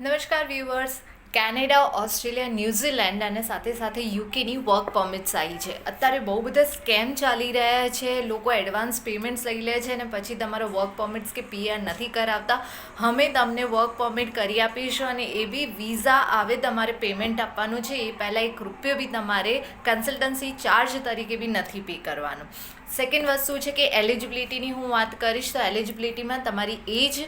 નમસ્કાર viewers. Canada, Australia, New Zealand અને સાથે સાથે યુકેની વર્ક પરમિટ્સ આવી છે. અત્યારે બહુ બધા સ્કેમ ચાલી રહ્યા છે. લોકો એડવાન્સ પેમેન્ટ્સ લઈ લે છે અને પછી તમારો વર્ક પરમિટ્સ કે પીઆર નથી કરાવતા. અમે તમને વર્ક પરમિટ કરી આપીશું અને એ બી વિઝા આવે તમારે પેમેન્ટ આપવાનું છે. એ પહેલાં ₹1 બી તમારે કન્સલ્ટન્સી ચાર્જ તરીકે બી નથી પે કરવાનું. સેકન્ડ વસ્તુ છે કે એલિજિબિલિટીની હું વાત કરીશ તો એલિજિબિલિટીમાં તમારી એજ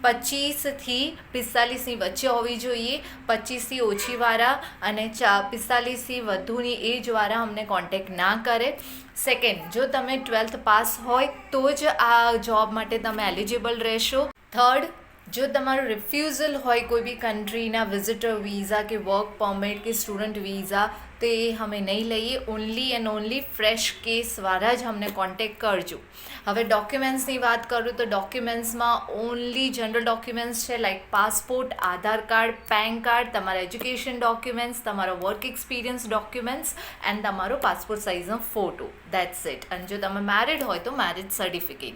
25થી 45ની વચ્ચે હોવી જોઈએ. 25થી ઓછીવાળા અને 45થી વધુની એજવાળા અમને કોન્ટેક્ટ ના કરે. સેકન્ડ, જો તમે 12th પાસ હોય તો જ આ જોબ માટે તમે એલિજિબલ રહેશો. થર્ડ, જો તમારું રિફ્યુઝલ હોય કોઈ બી કન્ટ્રીના વિઝિટર વિઝા કે વર્ક પરમિટ કે સ્ટુડન્ટ વિઝા, તો એ અમે નહીં લઈએ. ઓનલી એન્ડ ઓનલી ફ્રેશ કેસવાળા જ અમને કોન્ટેક્ટ કરજો. હવે ડોક્યુમેન્ટ્સની વાત કરું તો ડોક્યુમેન્ટ્સમાં ઓનલી જનરલ ડોક્યુમેન્ટ્સ છે, લાઈક પાસપોર્ટ, આધાર કાર્ડ, પેન કાર્ડ, તમારા એજ્યુકેશન ડોક્યુમેન્ટ્સ, તમારો વર્ક એક્સપિરિયન્સ ડોક્યુમેન્ટ્સ એન્ડ તમારો પાસપોર્ટ સાઇઝનો ફોટો. That's it. અને જો તમે મેરિડ હોય તો મેરેજ સર્ટિફિકેટ.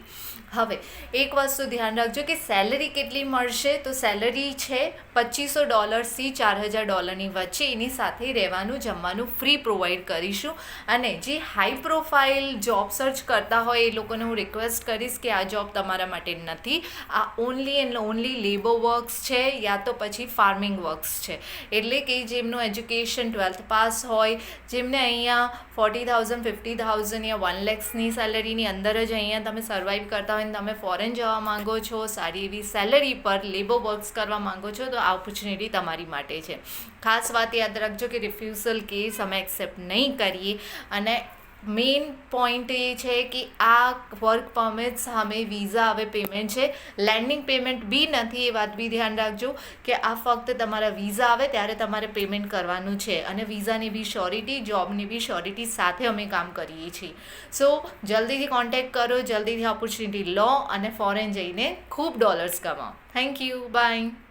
હવે એક વસ્તુ ધ્યાન રાખજો કે સેલરી કેટલી મળશે. તો સેલરી છે $2500 $4000 વચ્ચે. એની સાથે રહેવાનું જમવાનું ફ્રી પ્રોવાઈડ કરીશું. અને જે હાઈ પ્રોફાઇલ જોબ સર્ચ કરતા હોય એ લોકોને હું રિક્વેસ્ટ કરીશ કે આ જોબ તમારા માટે નથી. આ only and only labour works છે યા તો પછી ફાર્મિંગ વર્ક્સ છે. એટલે કે જેમનું એજ્યુકેશન 12th પાસ હોય, જેમને અહીંયા 40,000 50,000 યા 1 lakhની સેલરીની અંદર જ અહીંયા તમે સર્વાઈવ કરતા હોય અને તમે ફોરેન જવા માંગો છો, સારી એવી સેલરી પર લેબર વર્ક્સ કરવા માંગો છો, તો આ ઓપોર્ચ્યુનિટી તમારી માટે છે. ખાસ વાત યાદ રાખજો કે રિફ્યુઝલ કેસ અમે એક્સેપ્ટ નહીં કરીએ. અને મેઇન પોઈન્ટ એ છે કે આ વર્ક પરમિટ સામે વિઝા હવે પેમેન્ટ છે, લેન્ડિંગ પેમેન્ટ બી નથી. એ વાત બી ધ્યાન રાખજો કે આ ફક્ત તમારા વિઝા આવે ત્યારે તમારે પેમેન્ટ કરવાનું છે. અને વિઝાની બી શ્યોરિટી, જોબની બી શ્યોરિટી સાથે અમે કામ કરીએ છીએ. સો જલ્દીથી કોન્ટેક્ટ કરો, જલ્દીથી ઓપોર્ચ્યુનિટી લો અને ફોરેન જઈને ખૂબ ડોલર્સ કમાઓ. Thank you. બાય.